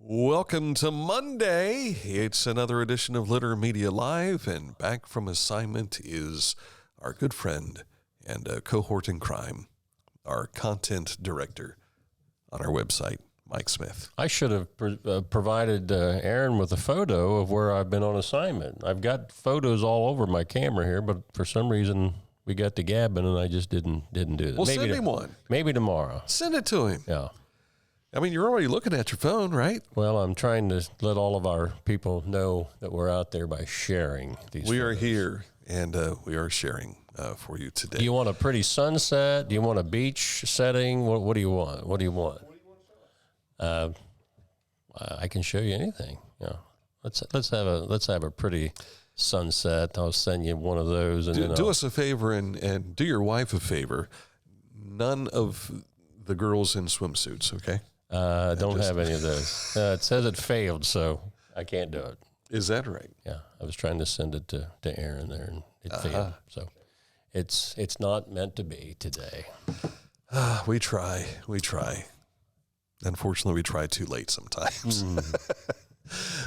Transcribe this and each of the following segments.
Welcome to Monday. It's another edition of Litter Media Live, and back from assignment is our good friend and cohort in crime, our content director on our website, Mike Smith. I should have provided Aaron with a photo of where I've been on assignment. I've got photos all over my camera here, but for some reason we got to gabbing and I just didn't do that. Well, send him one. Maybe tomorrow. Send it to him. Yeah. I mean, you're already looking at your phone, right? Well, I'm trying to let all of our people know that we're out there by sharing these We photos. are here, and we are sharing for you today. Do you want a pretty sunset? Do you want a beach setting? What do you want? What do you want? I can show you anything. Yeah. Let's have a pretty sunset. I'll send you one of those. And do us a favor and do your wife a favor. None of the girls in swimsuits, okay? Don't have any of those. It says it failed, so I can't do it. Is that right? Yeah, I was trying to send it to Aaron there, and it failed. So it's not meant to be today. We try. Unfortunately, we try too late sometimes.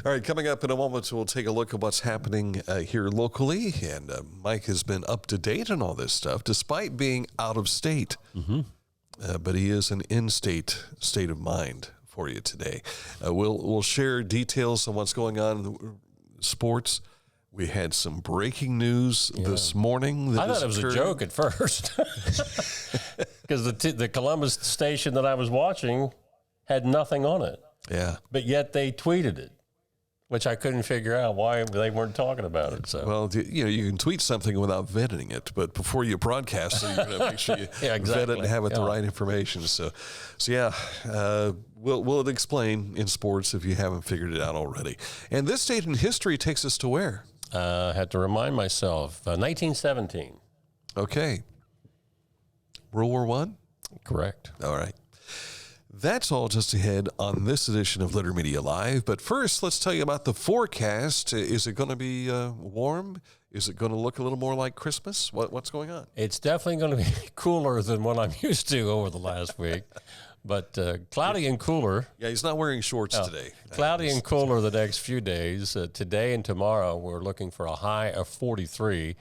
All right, coming up in a moment, we'll take a look at what's happening here locally. And Mike has been up to date on all this stuff, despite being out of state. Mm-hmm. But he is an in-state state of mind for you today. We'll share details on what's going on in sports. We had some breaking news this morning. I thought it was a joke at first because the Columbus station that I was watching had nothing on it. Yeah. But yet they tweeted it, which I couldn't figure out why they weren't talking about it. So, well, you can tweet something without vetting it, but before you broadcast it, you're going to make sure you vet it and have it the right information. So we'll explain in sports if you haven't figured it out already. And this date in history takes us to where? I had to remind myself, 1917. Okay. World War I? Correct. All right. That's all just ahead on this edition of Litter Media Live. But first, let's tell you about the forecast. Is it going to be warm? Is it going to look a little more like Christmas? What's going on? It's definitely going to be cooler than what I'm used to over the last week. But cloudy and cooler. Yeah, he's not wearing shorts today. Cloudy and cooler the next few days. Today and tomorrow, we're looking for a high of 43.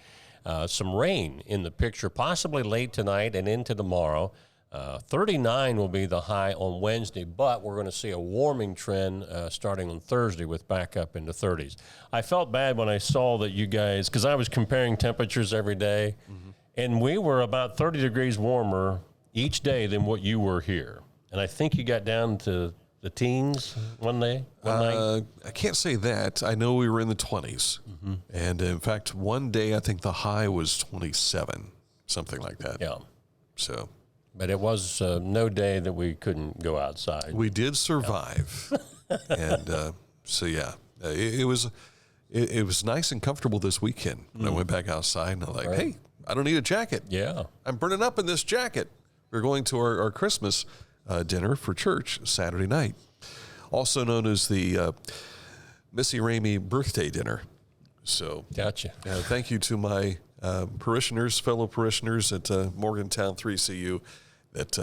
Some rain in the picture, possibly late tonight and into tomorrow. 39 will be the high on Wednesday, but we're going to see a warming trend starting on Thursday with back up into 30s. I felt bad when I saw that you guys, because I was comparing temperatures every day, and we were about 30 degrees warmer each day than what you were here. And I think you got down to the teens one night. I can't say that. I know we were in the 20s. And in fact, one day I think the high was 27, something like that. Yeah. So... But it was no day that we couldn't go outside. We did survive, and it was nice and comfortable this weekend. When I went back outside, and I'm like, hey, I don't need a jacket. Yeah, I'm burning up in this jacket. We're going to our Christmas dinner for church Saturday night, also known as the Missy Ramey birthday dinner. So, gotcha. Thank you to my fellow parishioners at Morgantown 3CU that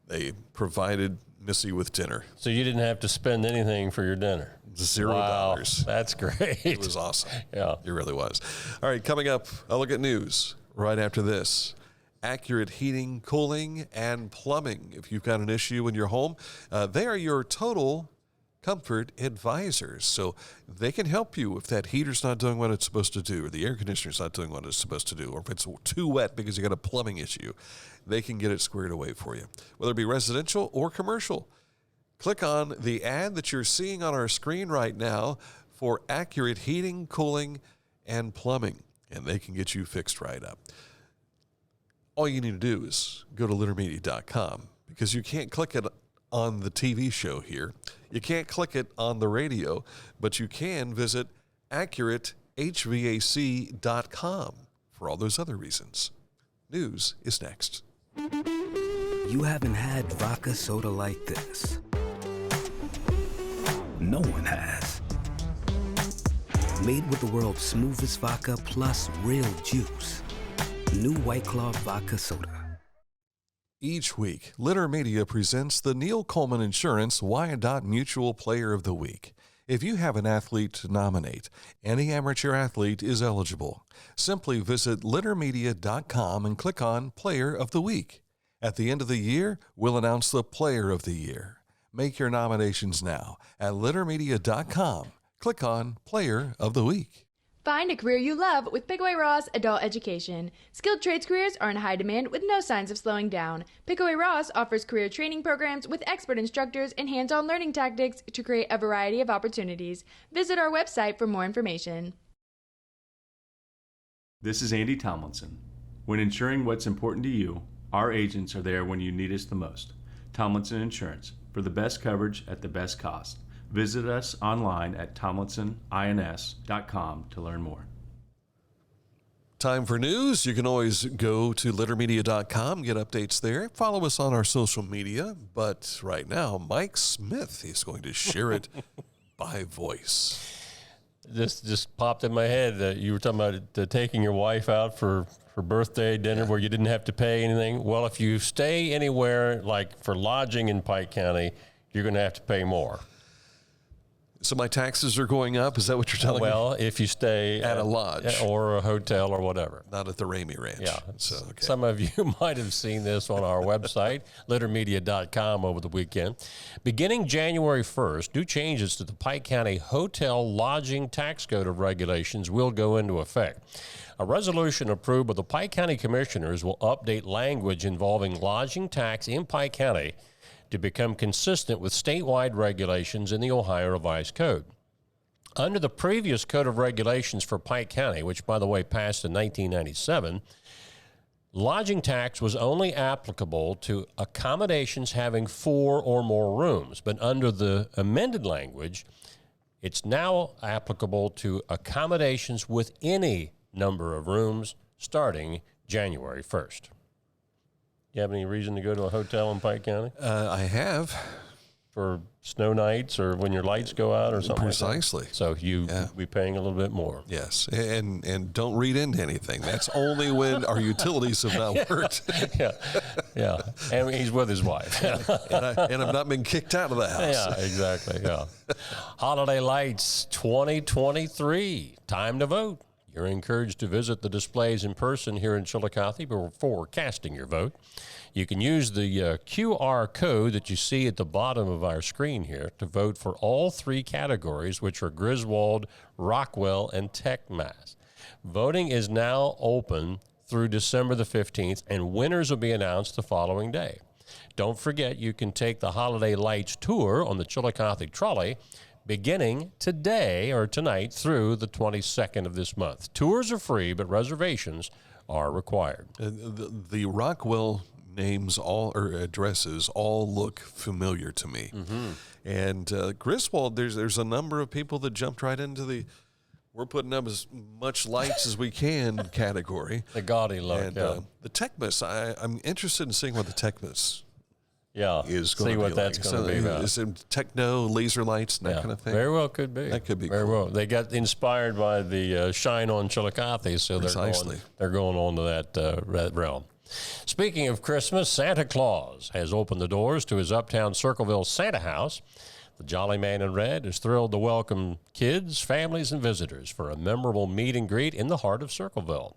they provided Missy with dinner. So you didn't have to spend anything for your dinner? $0. Wow, that's great. It was awesome. Yeah. It really was. All right, coming up, a look at news right after this. Accurate Heating, Cooling, and Plumbing. If you've got an issue in your home, they are your total comfort advisors. So they can help you if that heater's not doing what it's supposed to do, or the air conditioner's not doing what it's supposed to do, or if it's too wet because you got a plumbing issue. They can get it squared away for you, whether it be residential or commercial. Click on the ad that you're seeing on our screen right now for Accurate Heating, Cooling, and Plumbing, and they can get you fixed right up. All you need to do is go to littermedia.com, because you can't click it on the TV show here. You can't click it on the radio, but you can visit AccurateHVAC.com for all those other reasons. News is next. You haven't had vodka soda like this. No one has. Made with the world's smoothest vodka plus real juice. New White Claw Vodka Soda. Each week, Litter Media presents the Neil Coleman Insurance Wyandotte Mutual Player of the Week. If you have an athlete to nominate, any amateur athlete is eligible. Simply visit littermedia.com and click on Player of the Week. At the end of the year, we'll announce the Player of the Year. Make your nominations now at littermedia.com. Click on Player of the Week. Find a career you love with Pickaway Ross Adult Education. Skilled trades careers are in high demand with no signs of slowing down. Pickaway Ross offers career training programs with expert instructors and hands-on learning tactics to create a variety of opportunities. Visit our website for more information. This is Andy Tomlinson. When ensuring what's important to you, our agents are there when you need us the most. Tomlinson Insurance, for the best coverage at the best cost. Visit us online at tomlinsonins.com to learn more. Time for news. You can always go to littermedia.com, get updates there. Follow us on our social media. But right now, Mike Smith is going to share it by voice. This just popped in my head. You were talking about taking your wife out for birthday dinner where you didn't have to pay anything. Well, if you stay anywhere like for lodging in Pike County, you're going to have to pay more. So my taxes are going up? Is that what you're telling me? Well, if you stay at a lodge or a hotel or whatever. Not at the Ramey Ranch. Yeah. So, okay. Some of you might have seen this on our website, littermedia.com, over the weekend. Beginning January 1st, new changes to the Pike County Hotel Lodging Tax Code of Regulations will go into effect. A resolution approved by the Pike County Commissioners will update language involving lodging tax in Pike County to become consistent with statewide regulations in the Ohio Revised Code. Under the previous Code of Regulations for Pike County, which, by the way, passed in 1997, lodging tax was only applicable to accommodations having 4 or more rooms. But under the amended language, it's now applicable to accommodations with any number of rooms starting January 1st. You have any reason to go to a hotel in Pike County? I have. For snow nights or when your lights go out or something Precisely. like that? So you'll be paying a little bit more. Yes, and don't read into anything. That's only when our utilities have not worked. Yeah. And he's with his wife. and I've not been kicked out of the house. Yeah, exactly, yeah. Holiday Lights 2023, time to vote. You're encouraged to visit the displays in person here in Chillicothe before casting your vote. You can use the QR code that you see at the bottom of our screen here to vote for all 3 categories, which are Griswold, Rockwell, and TechMass. Voting is now open through December the 15th, and winners will be announced the following day. Don't forget, you can take the Holiday Lights tour on the Chillicothe Trolley beginning today or tonight through the 22nd of this month. Tours are free, but reservations are required. The Rockwell names or addresses all look familiar to me. Mm-hmm. And Griswold, there's a number of people that jumped right into the we're putting up as much lights as we can category. The gaudy look, and, the TechMass, I'm interested in seeing what the TechMass is going to be. See what that's going to be about. Is it techno, laser lights, and that kind of thing? Very well could be. That could be very cool. well. They got inspired by the Shine on Chillicothe, so they're going on to that realm. Speaking of Christmas, Santa Claus has opened the doors to his uptown Circleville Santa House. The Jolly Man in Red is thrilled to welcome kids, families, and visitors for a memorable meet and greet in the heart of Circleville.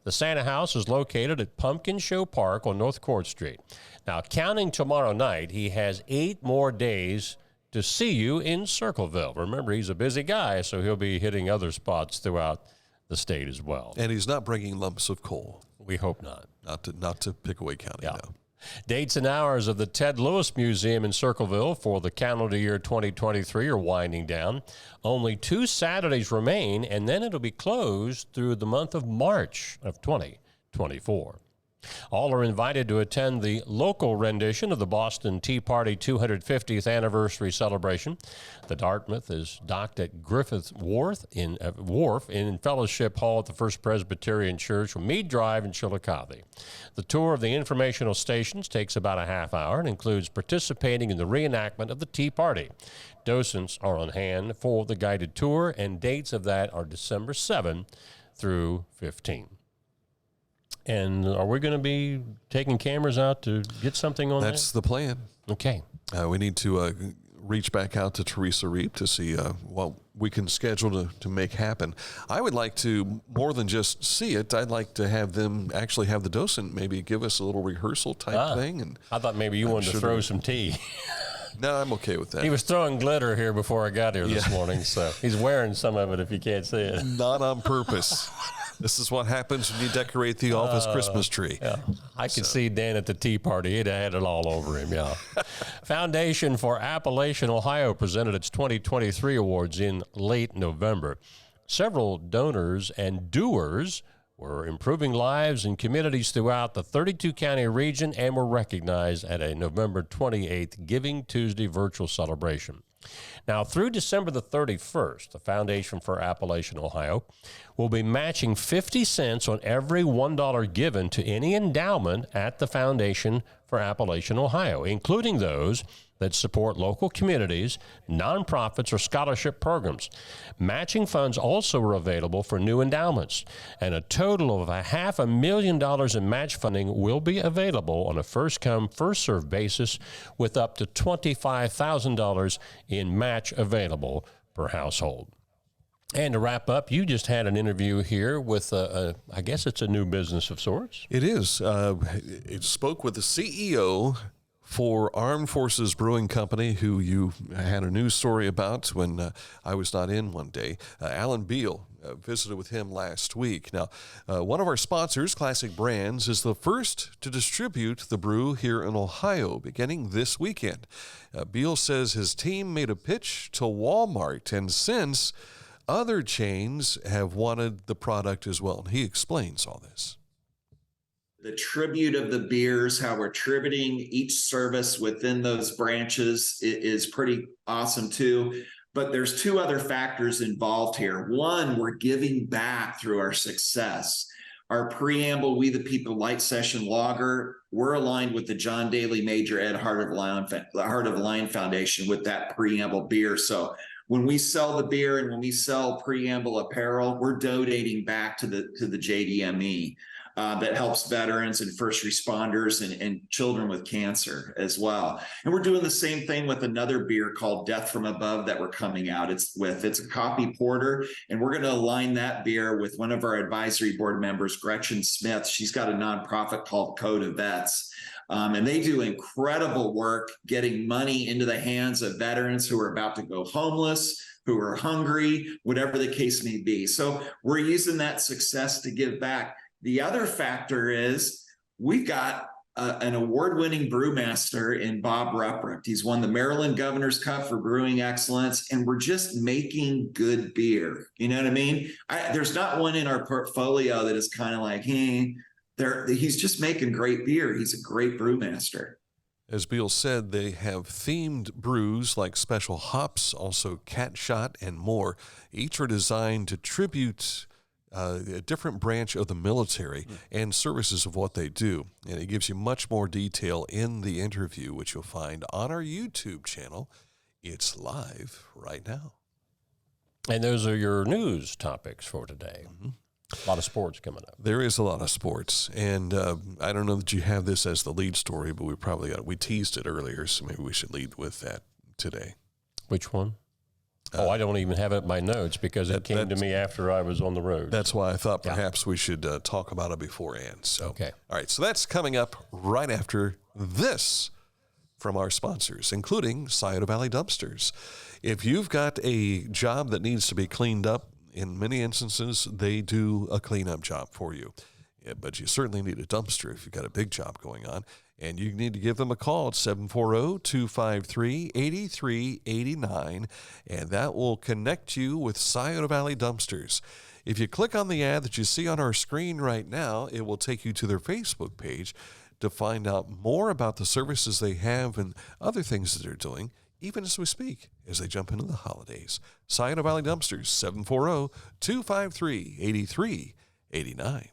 The Santa House is located at Pumpkin Show Park on North Court Street. Now, counting tomorrow night, he has 8 more days to see you in Circleville. Remember, he's a busy guy, so he'll be hitting other spots throughout the state as well. And he's not bringing lumps of coal. We hope not. Not to Pickaway County, no. Dates and hours of the Ted Lewis Museum in Circleville for the calendar year 2023 are winding down. Only 2 Saturdays remain, and then it'll be closed through the month of March of 2024. All are invited to attend the local rendition of the Boston Tea Party 250th anniversary celebration. The Dartmouth is docked at Griffith Wharf in Fellowship Hall at the First Presbyterian Church on Mead Drive in Chillicothe. The tour of the informational stations takes about a half hour and includes participating in the reenactment of the Tea Party. Docents are on hand for the guided tour, and dates of that are December 7 through 15. And are we going to be taking cameras out to get something on That's the plan. that? Okay. We need to reach back out to Teresa Reap to see what we can schedule to make happen. I would like to, more than just see it, I'd like to have them actually have the docent maybe give us a little rehearsal type thing. And I thought maybe you wanted to throw some tea. no, I'm okay with that. He was throwing glitter here before I got here this morning, so he's wearing some of it if you can't see it. Not on purpose. This is what happens when you decorate the office Christmas tree. Yeah, I could see Dan at the tea party. He'd had it all over him, yeah. Foundation for Appalachian Ohio presented its 2023 awards in late November. Several donors and doers were improving lives and communities throughout the 32-county region and were recognized at a November 28th Giving Tuesday virtual celebration. Now, through December the 31st, the Foundation for Appalachian Ohio will be matching 50 cents on every $1 given to any endowment at the Foundation for Appalachian Ohio, including those that support local communities, nonprofits, or scholarship programs. Matching funds also are available for new endowments, and a total of $500,000 in match funding will be available on a first-come, first-served basis, with up to $25,000 in match available per household. And to wrap up, you just had an interview here with, I guess it's a new business of sorts. It is. It spoke with the CEO for Armed Forces Brewing Company, who you had a news story about when I was not in one day. Alan Beal visited with him last week. Now, one of our sponsors, Classic Brands, is the first to distribute the brew here in Ohio, beginning this weekend. Beal says his team made a pitch to Walmart, and since other chains have wanted the product as well. And he explains all this. The tribute of the beers, how we're tributing each service within those branches is pretty awesome too. But there's two other factors involved here. One, we're giving back through our success. Our preamble, We the People Light Session Lager, we're aligned with the John Daly Major Ed Heart of Lion Foundation with that preamble beer. So when we sell the beer and when we sell preamble apparel, we're donating back to the JDME. That helps veterans and first responders and children with cancer as well. And we're doing the same thing with another beer called Death from Above that we're coming out. It's a coffee porter, and we're going to align that beer with one of our advisory board members, Gretchen Smith. She's got a nonprofit called Code of Vets. And they do incredible work getting money into the hands of veterans who are about to go homeless, who are hungry, whatever the case may be. So we're using that success to give back. The other factor is we've got an award-winning brewmaster in Bob Ruprecht. He's won the Maryland Governor's Cup for brewing excellence, and we're just making good beer. You know what I mean? There's not one in our portfolio that is kind of like, hey, he's just making great beer. He's a great brewmaster. As Beal said, they have themed brews like Special Hops, also Cat Shot, and more. Each are designed to tribute a different branch of the military and services of what they do. And it gives you much more detail in the interview, which you'll find on our YouTube channel. It's live right now. And those are your news topics for today. Mm-hmm. A lot of sports coming up. There is a lot of sports. And I don't know that you have this as the lead story, but we teased it earlier, so maybe we should lead with that today. Which one? I don't even have it in my notes because it came to me after I was on the road. That's why I thought perhaps we should talk about it beforehand. So, okay. All right. So that's coming up right after this from our sponsors, including Scioto Valley Dumpsters. If you've got a job that needs to be cleaned up, in many instances, they do a cleanup job for you. Yeah, but you certainly need a dumpster if you've got a big job going on. And you need to give them a call at 740-253-8389, and that will connect you with Scioto Valley Dumpsters. If you click on the ad that you see on our screen right now, it will take you to their Facebook page to find out more about the services they have and other things that they're doing, even as we speak, as they jump into the holidays. Scioto Valley Dumpsters, 740-253-8389.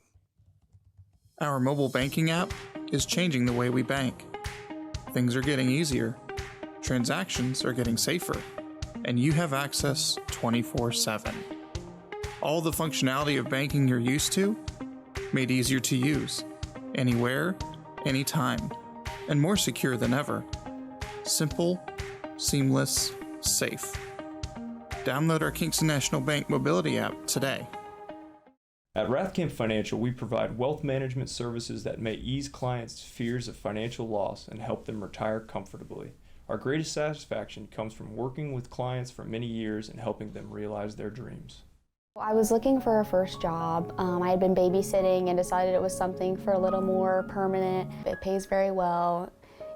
Our mobile banking app is changing the way we bank. Things are getting easier, transactions are getting safer, and you have access 24/7. All the functionality of banking you're used to, made easier to use, anywhere, anytime, and more secure than ever. Simple, seamless, safe. Download our Kingston National Bank mobility app today. At Rathkamp Financial, we provide wealth management services that may ease clients' fears of financial loss and help them retire comfortably. Our greatest satisfaction comes from working with clients for many years and helping them realize their dreams. I was looking for a first job. I had been babysitting and decided it was something for a little more permanent. It pays very well.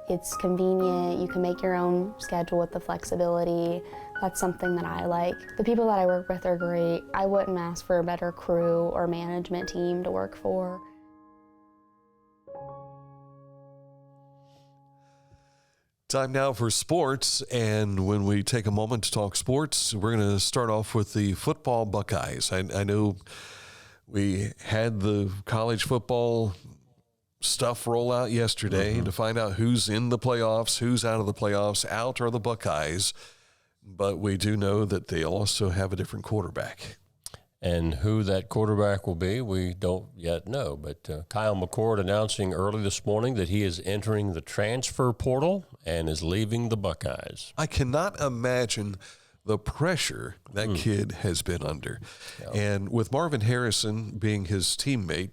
It's convenient. You can make your own schedule with the flexibility. That's something that I like. The people that I work with are great. I wouldn't ask for a better crew or management team to work for. Time now for sports, and when we take a moment to talk sports, we're going to start off with the football Buckeyes. I know we had the college football stuff roll out yesterday to find out who's in the playoffs, who's out of the playoffs. Out are the Buckeyes, but we do know that they also have a different quarterback. And who that quarterback will be, we don't yet know. But Kyle McCord announcing early this morning that he is entering the transfer portal and is leaving the Buckeyes. I cannot imagine the pressure that kid has been under. Yeah. And with Marvin Harrison being his teammate,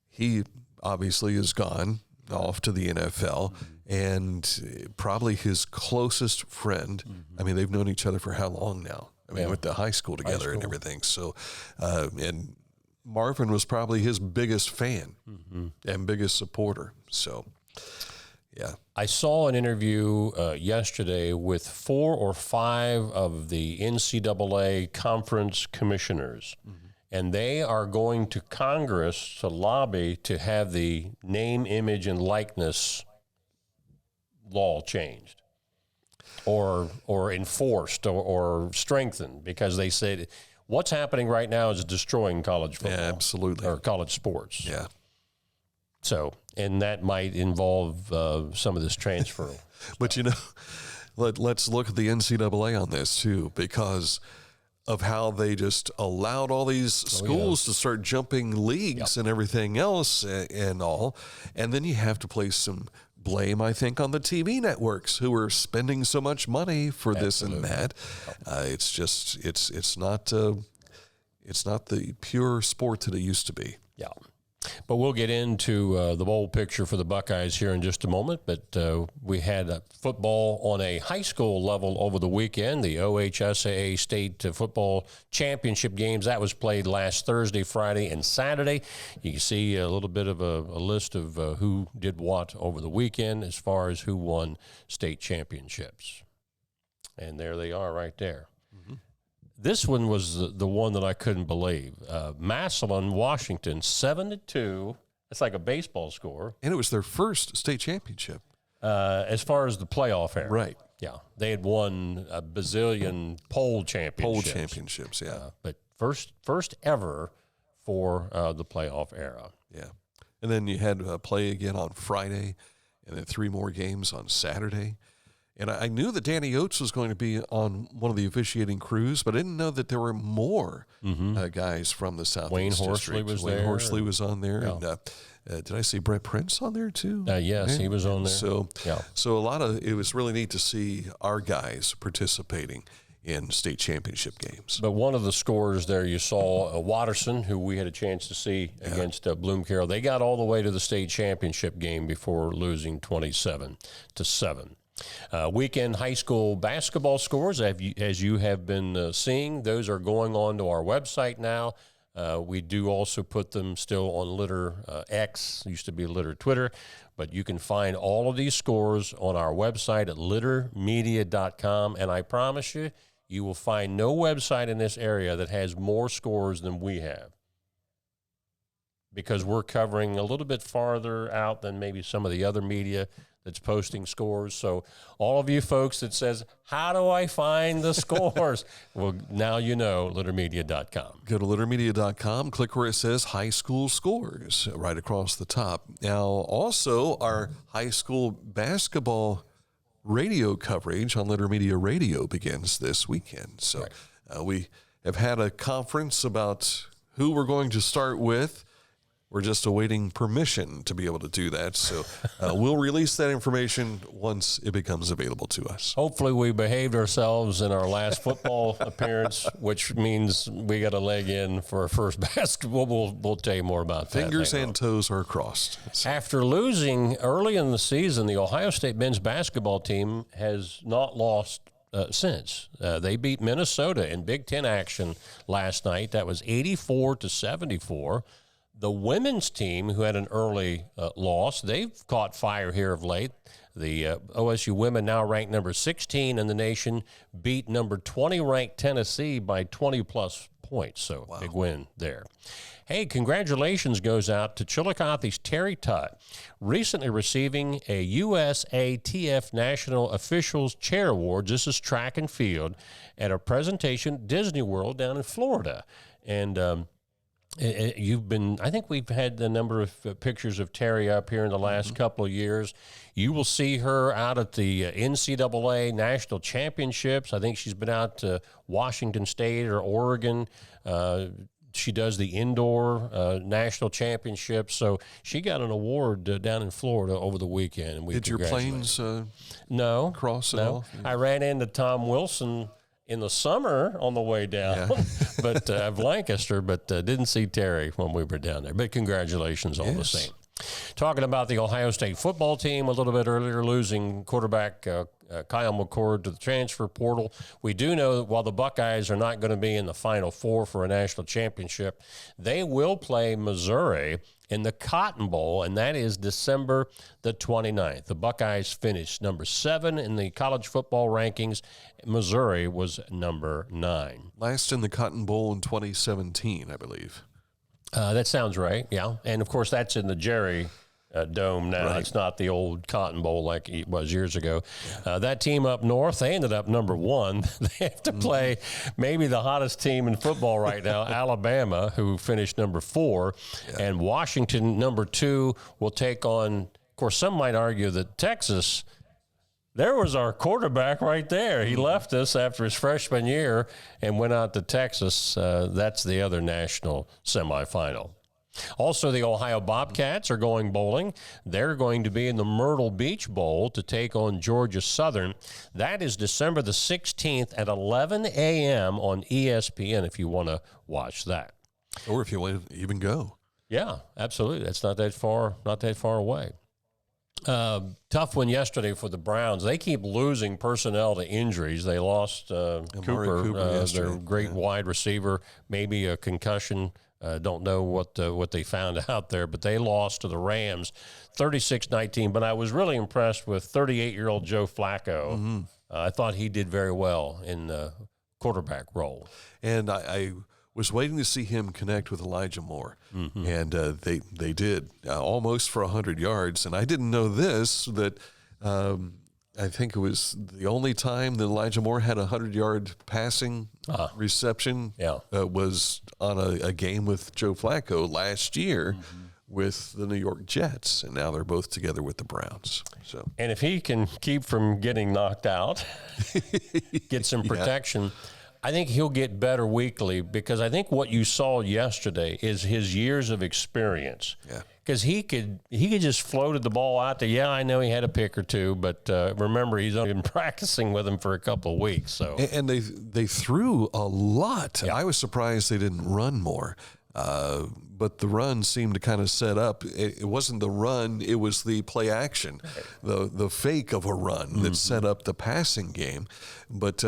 he obviously is gone off to the NFL, and probably his closest friend. I mean, they've known each other for how long now? I mean, went to high school together and everything. So, and Marvin was probably his biggest fan and biggest supporter. So, yeah. I saw an interview yesterday with 4 or 5 of the NCAA conference commissioners, and they are going to Congress to lobby to have the name, image, and likeness law changed. Or enforced or strengthened, because they said what's happening right now is destroying college football. Yeah, absolutely. Or college sports. Yeah. So, and that might involve some of this transfer. But, you know, let's look at the NCAA on this, too, because of how they just allowed all these schools to start jumping leagues and everything else and all. And then you have to place some blame, I think, on the TV networks who are spending so much money for this and that. It's just it's not the pure sport that it used to be. Yeah. But we'll get into the bowl picture for the Buckeyes here in just a moment. But we had football on a high school level over the weekend, the OHSAA State Football Championship games. That was played last Thursday, Friday, and Saturday. You can see a little bit of a list of who did what over the weekend as far as who won state championships. And there they are right there. This one was the one that I couldn't believe. Massillon, Washington, 7-2. It's like a baseball score. And it was their first state championship. As far as the playoff era. Right. Yeah. They had won a bazillion poll championships. Yeah. But first ever for the playoff era. Yeah. And then you had play again on Friday, and then 3 more games on Saturday. And I knew that Danny Oates was going to be on one of the officiating crews, but I didn't know that there were more guys from the Southeast Wayne District. Horsley was there. Wayne Horsley was on there. Yeah. And did I see Brett Prince on there too? Yes, he was on there. So it was really neat to see our guys participating in state championship games. But one of the scores there, you saw Watterson, who we had a chance to see against Bloom Carroll. They got all the way to the state championship game before losing 27-7. Weekend high school basketball scores, as you have been seeing, those are going on to our website now. We do also put them still on Litter X, used to be Litter Twitter, but you can find all of these scores on our website at littermedia.com, and I promise you, you will find no website in this area that has more scores than we have, because we're covering a little bit farther out than maybe some of the other media that's posting scores. So all of you folks that says, how do I find the scores? Well, now you know, littermedia.com. Go to littermedia.com, click where it says high school scores right across the top. Now, also our high school basketball radio coverage on Litter Media Radio begins this weekend. So we have had a conference about who we're going to start with. We're just awaiting permission to be able to do that. So we'll release that information once it becomes available to us. Hopefully we behaved ourselves in our last football appearance, which means we got a leg in for our first basketball. We'll tell you more about that. Fingers and toes are crossed. After losing early in the season, the Ohio State men's basketball team has not lost since. They beat Minnesota in Big Ten action last night. That was 84-74. The women's team, who had an early loss, they've caught fire here of late. The OSU women, now ranked number 16 in the nation, beat number 20 ranked Tennessee by 20-plus points. So big win there. Hey, congratulations goes out to Chillicothe's Terry Tutt, recently receiving a USATF National Officials Chair Award. This is track and field at a presentation at Disney World down in Florida. And I think we've had a number of pictures of Terry up here in the last couple of years. You will see her out at the NCAA National Championships. I think she's been out to Washington State or Oregon. She does the indoor national championships. So she got an award down in Florida over the weekend. And did your planes cross at all? I ran into Tom Wilson in the summer on the way down, but of Lancaster, but didn't see Terry when we were down there. But congratulations all the same. Talking about the Ohio State football team a little bit earlier, losing quarterback Kyle McCord to the transfer portal. We do know that while the Buckeyes are not going to be in the Final Four for a national championship, they will play Missouri in the Cotton Bowl, and that is December the 29th. The Buckeyes finished number 7 in the college football rankings. Missouri was number 9. Last in the Cotton Bowl in 2017, I believe. That sounds right, yeah. And, of course, that's in the Jerry Dome now. Right. It's not the old Cotton Bowl like it was years ago. That team up north, they ended up number 1. They have to play maybe the hottest team in football right now, Alabama, who finished number 4. Yeah. And Washington, number 2, will take on, of course, some might argue that Texas, there was our quarterback right there. He left us after his freshman year and went out to Texas. That's the other national semifinal. Also, the Ohio Bobcats are going bowling. They're going to be in the Myrtle Beach Bowl to take on Georgia Southern. That is December the 16th at 11 a.m. on ESPN if you want to watch that. Or if you want to even go. Yeah, absolutely. That's not that far away. Tough one yesterday for the Browns. They keep losing personnel to injuries. They lost Cooper their great wide receiver, maybe a concussion. Don't know what they found out there, but they lost to the Rams 36-19. But I was really impressed with 38-year-old Joe Flacco. Mm-hmm. I thought he did very well in the quarterback role. And I was waiting to see him connect with Elijah Moore, and they did almost for 100 yards. And I didn't know this, that I think it was the only time that Elijah Moore had a 100-yard passing reception was on a game with Joe Flacco last year with the New York Jets, and now they're both together with the Browns. So, and if he can keep from getting knocked out, get some protection, I think he'll get better weekly, because I think what you saw yesterday is his years of experience. Yeah. Because he could just floated the ball out there. Yeah, I know he had a pick or two, but remember, he's only been practicing with him for a couple of weeks. So and they threw a lot. Yeah. I was surprised they didn't run more. But the run seemed to kind of set up. It wasn't the run; it was the play action, the fake of a run that set up the passing game. But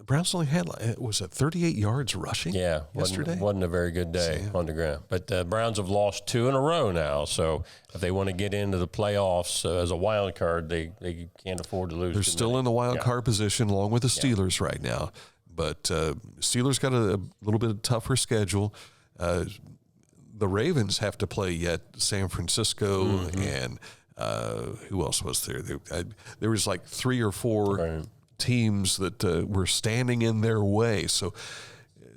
Browns only had, 38 yards rushing yesterday? Wasn't a very good day on the ground. But Browns have lost 2 in a row now, so if they want to get into the playoffs as a wild card, they can't afford to lose. They're still in the wild card position along with the Steelers right now. But Steelers got a little bit of tougher schedule. The Ravens have to play yet San Francisco and who else was there? There was like 3 or 4 teams that were standing in their way. So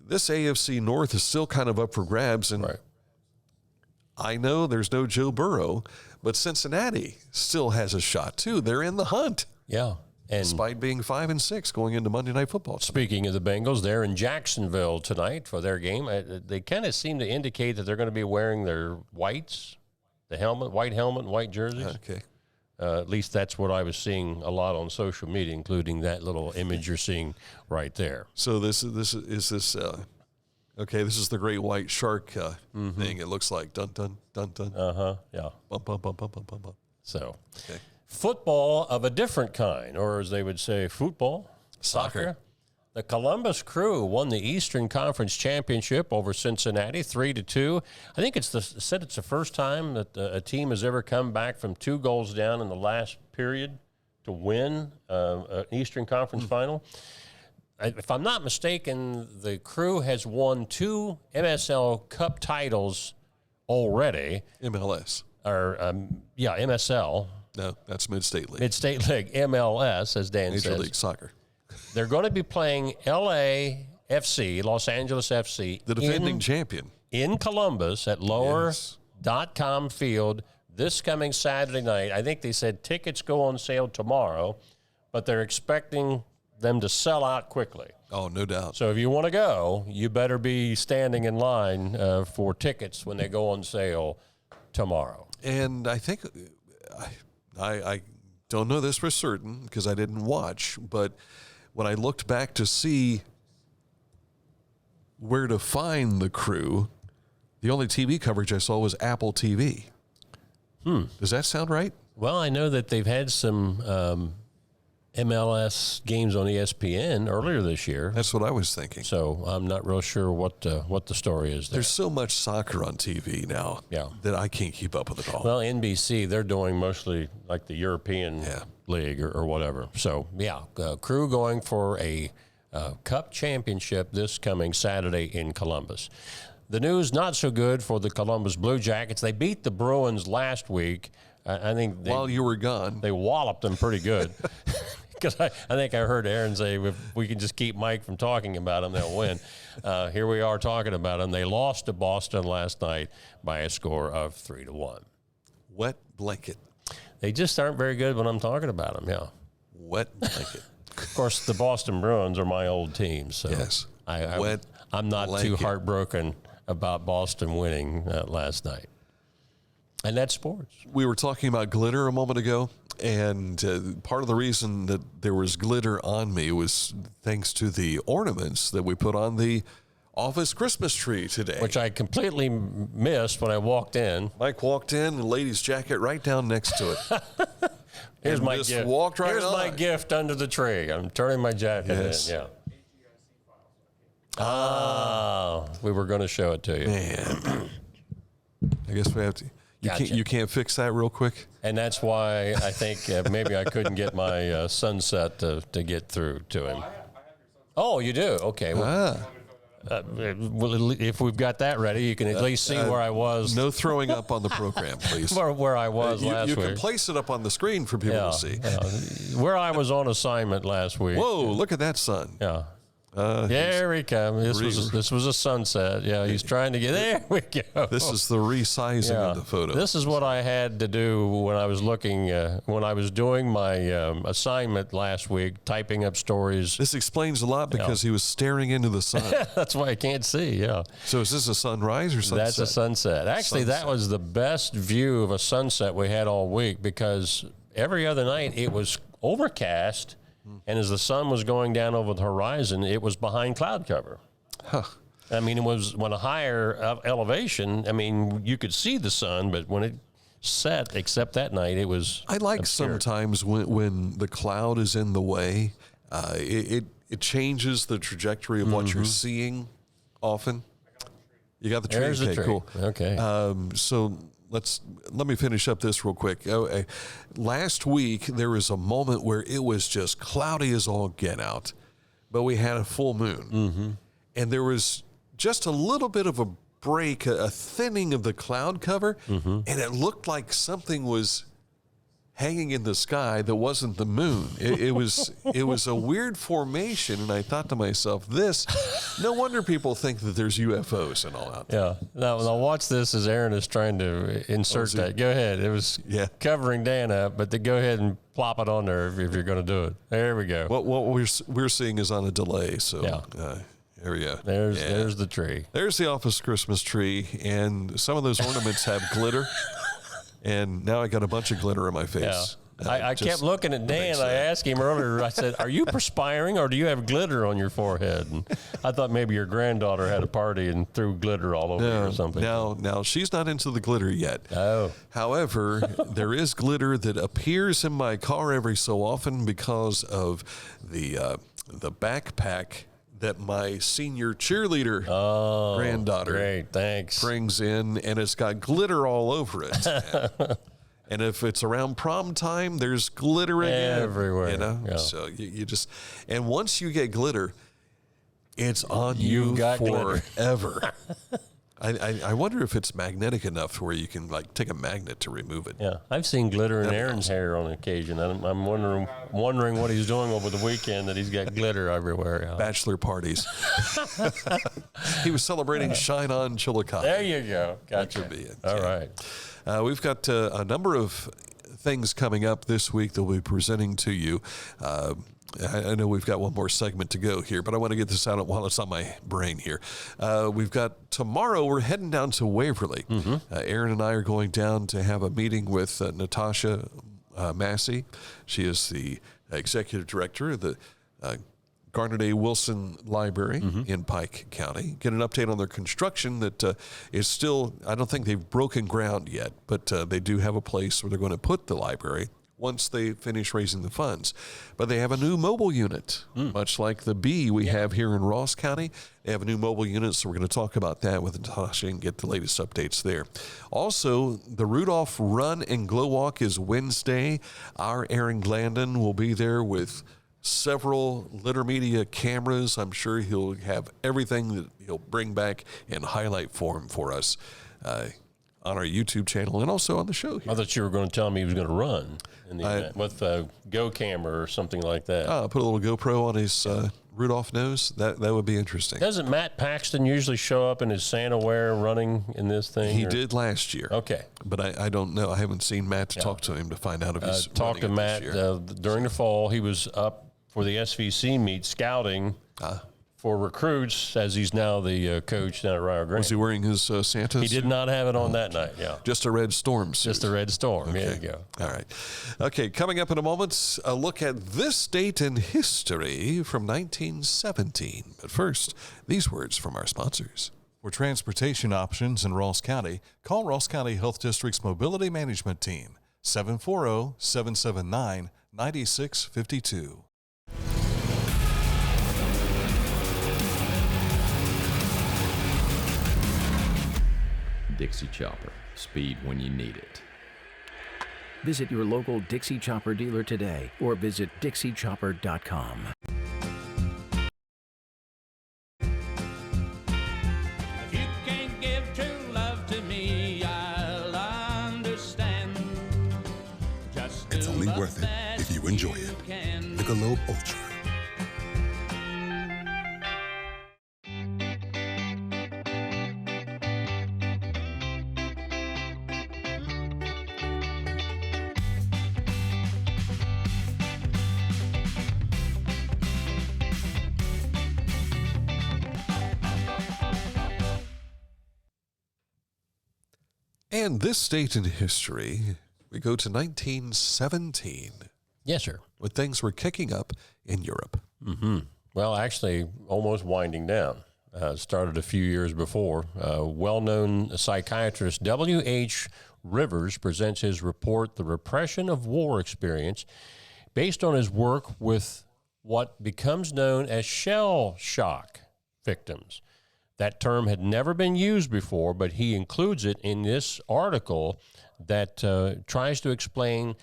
this AFC North is still kind of up for grabs. And I know there's no Joe Burrow, but Cincinnati still has a shot too. They're in the hunt. Yeah. And despite being 5-6 going into Monday Night Football. speaking of the Bengals, they're in Jacksonville tonight for their game. They kind of seem to indicate that they're going to be wearing their whites, the white helmet and white jerseys. Okay. At least that's what I was seeing a lot on social media, including that little image you're seeing right there. So this is okay. This is the great white shark thing. It looks like dun dun dun dun. Yeah. Bum, bum, bum, bum, bum, bum, bum. So, Okay. football of a different kind, or as they would say, football, soccer. The Columbus Crew won the Eastern Conference Championship over Cincinnati 3-2. I think it's the first time that a team has ever come back from 2 goals down in the last period to win an Eastern Conference final. If I'm not mistaken, the Crew has won 2 MSL Cup titles already. MLS. Or MSL. No, that's Mid-State League. Mid-State League, MLS, as Dan Major says. League Soccer. They're going to be playing LAFC, Los Angeles FC, The defending champion. in Columbus at Lower.com Field this coming Saturday night. I think they said tickets go on sale tomorrow, but they're expecting them to sell out quickly. Oh, no doubt. So if you want to go, you better be standing in line for tickets when they go on sale tomorrow. And I think I don't know this for certain because I didn't watch, but when I looked back to see where to find the Crew, the only TV coverage I saw was Apple TV. Does that sound right? Well, I know that they've had some MLS games on ESPN earlier this year. That's what I was thinking. So I'm not real sure what the story is there. There's so much soccer on TV now that I can't keep up with it all. Well, NBC, they're doing mostly like the European League or whatever. So, Crew going for a Cup championship this coming Saturday in Columbus. The news not so good for the Columbus Blue Jackets. They beat the Bruins last week. I think while you were gone, they walloped them pretty good. Because I think I heard Aaron say if we can just keep Mike from talking about them, they'll win. Here we are talking about them. They lost to Boston last night by a score of 3-1. Wet blanket. They just aren't very good when I'm talking about them, Wet blanket. Of course, the Boston Bruins are my old team, so yes. I'm not too heartbroken about Boston winning last night. And that's sports. We were talking about glitter a moment ago, and part of the reason that there was glitter on me was thanks to the ornaments that we put on the office Christmas tree today. Which I completely missed when I walked in. Mike walked in, and lady's jacket right down next to it. Here's my just gift. Walked right Here's on. my gift under the tree. I'm turning my jacket in. Yeah. We were going to show it to you. Man. I guess we have to. You can't fix that real quick? And that's why I think maybe I couldn't get my sunset to get through to him. Oh, you do? Okay. Well, if we've got that ready, you can at least see where I was. No throwing up on the program, please. where I was last week. You can place it up on the screen for people to see. Where I was on assignment last week. Whoa, look at that sun. Yeah. Here he comes. This was a sunset. Yeah, he's trying to get. There we go. This is the resizing of the photo. This is what I had to do when I was looking, when I was doing my assignment last week, typing up stories. This explains a lot because he was staring into the sun. That's why I can't see. Yeah. So is this a sunrise or sunset? That's a sunset. Actually, that was the best view of a sunset we had all week because every other night it was overcast. And as the sun was going down over the horizon, it was behind cloud cover. Huh. I mean, it was when a higher elevation, I mean, you could see the sun, but when it set, except that night, it was I like obscured. sometimes when the cloud is in the way, it changes the trajectory of what you're seeing often. You got the tree? There's the tree. Cool. Okay. So let me finish up this real quick. Last week, there was a moment where it was just cloudy as all get out, but we had a full moon. And there was just a little bit of a break, a thinning of the cloud cover, and it looked like something was hanging in the sky that wasn't the moon. It was a weird formation, and I thought to myself, no wonder people think that there's UFOs and all out there. Yeah. Now watch this as Aaron is trying to insert that. Go ahead. It was covering Dan up, but go ahead and plop it on there if you're going to do it. There we go. What we're seeing is on a delay, so there we go. There's the tree. There's the office Christmas tree, and some of those ornaments have glitter. And now I got a bunch of glitter in my face. Yeah. I kept looking at Dan. I asked him earlier, I said, are you perspiring or do you have glitter on your forehead? And I thought maybe your granddaughter had a party and threw glitter all over you or something. Now, she's not into the glitter yet. Oh. However, there is glitter that appears in my car every so often because of the backpack that my senior cheerleader granddaughter brings in, and it's got glitter all over it. And if it's around prom time, there's glitter again. Everywhere. You know? Yeah. So you just, and once you get glitter, it's on you forever. I wonder if it's magnetic enough where you can like take a magnet to remove it. Yeah, I've seen glitter in Aaron's hair on occasion. I'm wondering what he's doing over the weekend that he's got glitter everywhere. Yeah. Bachelor parties. He was celebrating Shine On Chillicothe. There you go. Gotcha. That could be it. All right. We've got a number of things coming up this week that we'll be presenting to you. I know we've got one more segment to go here, but I want to get this out while it's on my brain here. We've got tomorrow, we're heading down to Waverly. Aaron and I are going down to have a meeting with Natasha Massey. She is the executive director of the Garnet A. Wilson Library in Pike County. Get an update on their construction that is still, I don't think they've broken ground yet, but they do have a place where they're going to put the library once they finish raising the funds. But they have a new mobile unit, much like the B we have here in Ross County. They have a new mobile unit, so we're going to talk about that with Natasha and get the latest updates there. Also, the Rudolph Run and Glow Walk is Wednesday. Our Aaron Glandon will be there with several Litter Media cameras. I'm sure he'll have everything that he'll bring back in highlight form for us on our YouTube channel and also on the show here. I thought you were going to tell me he was going to run in the event with a Go camera or something like that. Put a little GoPro on his Rudolph nose. That would be interesting. Doesn't Matt Paxton usually show up in his Santa wear running in this thing? He did last year. Okay. But I don't know. I haven't seen Matt to talk to him to find out if he's talked to Matt during the fall. He was up for the SVC meet scouting for recruits, as he's now the coach down at Rio Grande. Was he wearing his Santa's? He did not have it on that night, Just a red storm suit. Just a red storm, okay. There you go. All right. Okay, coming up in a moment, a look at this date in history from 1917. But first, these words from our sponsors. For transportation options in Ross County, call Ross County Health District's Mobility Management Team, 740-779-9652. Dixie Chopper. Speed when you need it. Visit your local Dixie Chopper dealer today or visit dixiechopper.com. If you can't give true love to me, I'll understand. It's only worth it if you enjoy it. Michelob Ultra. And this date in history, we go to 1917. Yes, sir. When things were kicking up in Europe. Well, actually, almost winding down. Started a few years before. Well-known psychiatrist W.H. Rivers presents his report, The Repression of War Experience, based on his work with what becomes known as shell shock victims. That term had never been used before, but he includes it in this article that tries to explain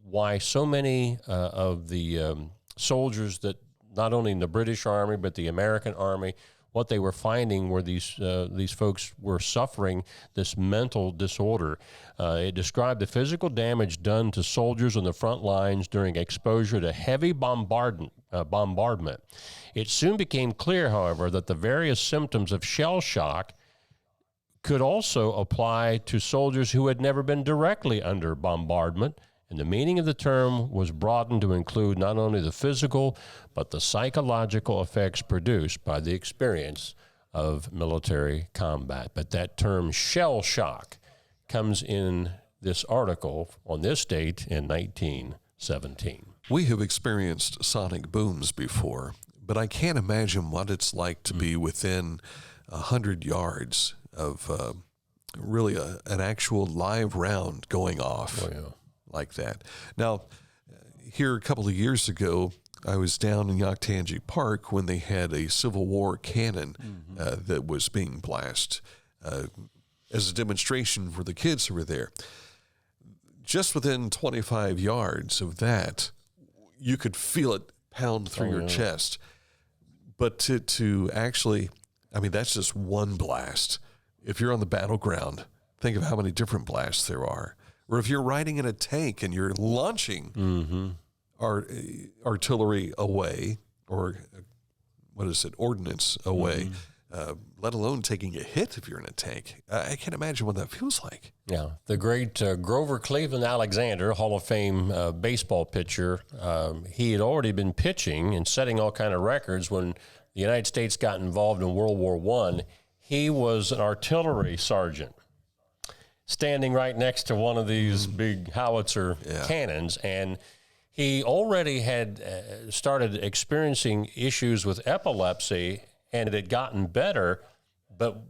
why so many of the soldiers that not only in the British Army but the American Army what they were finding were these folks were suffering this mental disorder. It described the physical damage done to soldiers on the front lines during exposure to heavy bombardment. It soon became clear, however, that the various symptoms of shell shock could also apply to soldiers who had never been directly under bombardment, and the meaning of the term was broadened to include not only the physical, but the psychological effects produced by the experience of military combat. But that term shell shock comes in this article on this date in 1917. We have experienced sonic booms before, but I can't imagine what it's like to be within 100 yards of really an actual live round going off like that. Now, here a couple of years ago, I was down in Yaktangi Park when they had a Civil War cannon that was being blasted as a demonstration for the kids who were there. Just within 25 yards of that, you could feel it pound through your chest. But to actually, I mean, that's just one blast. If you're on the battleground, think of how many different blasts there are. Or if you're riding in a tank and you're launching artillery away, or ordnance away, let alone taking a hit if you're in a tank. I can't imagine what that feels like. Yeah, the great Grover Cleveland Alexander, Hall of Fame baseball pitcher, he had already been pitching and setting all kind of records when the United States got involved in World War I. He was an artillery sergeant standing right next to one of these big howitzer cannons, and he already had started experiencing issues with epilepsy, and it had gotten better, but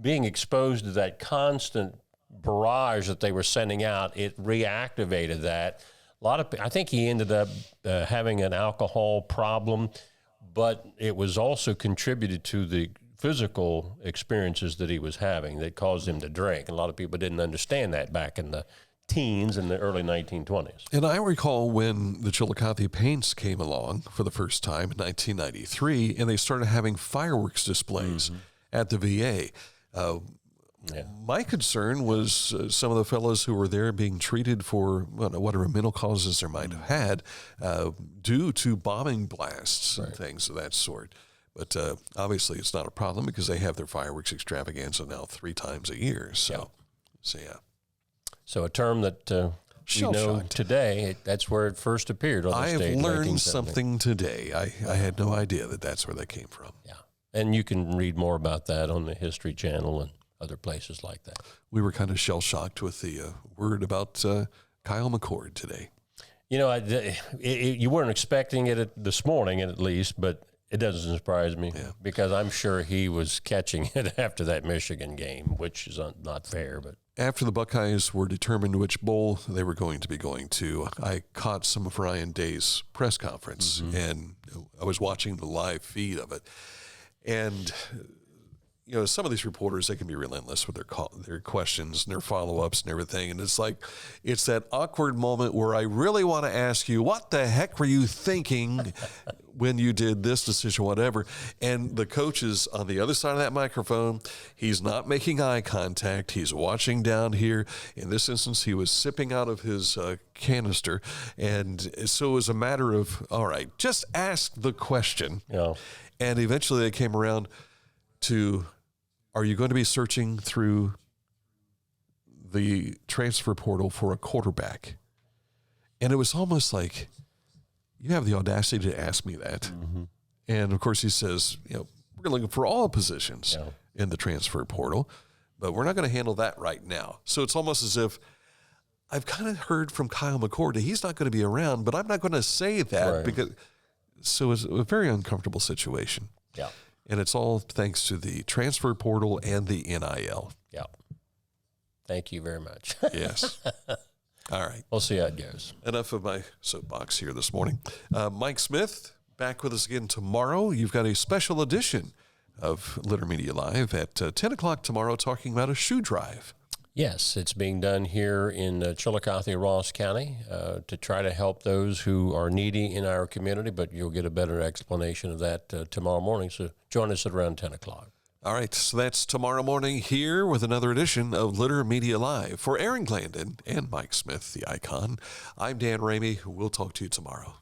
being exposed to that constant barrage that they were sending out, it reactivated that. I think he ended up having an alcohol problem, but it was also contributed to the physical experiences that he was having that caused him to drink. A lot of people didn't understand that back in the teens in the early 1920s. And I recall when the Chillicothe Paints came along for the first time in 1993, and they started having fireworks displays at the VA. My concern was some of the fellows who were there being treated for whatever mental causes they might have had due to bombing blasts and things of that sort. But obviously it's not a problem because they have their fireworks extravaganza now 3 times a year. So yeah. So a term that we know today, that's where it first appeared on the stage. I have learned something today. I had no idea that that's where that came from. Yeah. And you can read more about that on the History Channel and other places like that. We were kind of shell-shocked with the word about Kyle McCord today. You know, you weren't expecting it this morning at least, but it doesn't surprise me because I'm sure he was catching it after that Michigan game, which is not fair. But after the Buckeyes were determined which bowl they were going to be going to, I caught some of Ryan Day's press conference, and I was watching the live feed of it. And you know, some of these reporters, they can be relentless with their questions and their follow-ups and everything. And it's like, it's that awkward moment where I really want to ask you, what the heck were you thinking when you did this decision, whatever? And the coach is on the other side of that microphone. He's not making eye contact. He's watching down here. In this instance, he was sipping out of his canister. And so it was a matter of, all right, just ask the question. Yeah. And eventually they came around to, are you going to be searching through the transfer portal for a quarterback? And it was almost like, you have the audacity to ask me that. And of course he says, you know, we're looking for all positions in the transfer portal, but we're not going to handle that right now. So it's almost as if I've kind of heard from Kyle McCord that he's not going to be around, but I'm not going to say that because, so it's a very uncomfortable situation. Yeah. And it's all thanks to the transfer portal and the NIL. Yeah. Thank you very much. Yes. All right. We'll see how it goes. Enough of my soapbox here this morning. Mike Smith, back with us again tomorrow. You've got a special edition of Litter Media Live at 10 o'clock tomorrow talking about a shoe drive. Yes, it's being done here in Chillicothe, Ross County, to try to help those who are needy in our community, but you'll get a better explanation of that tomorrow morning. So join us at around 10 o'clock. All right, so that's tomorrow morning here with another edition of Litter Media Live. For Aaron Glandon and Mike Smith, the icon, I'm Dan Ramey. We'll talk to you tomorrow.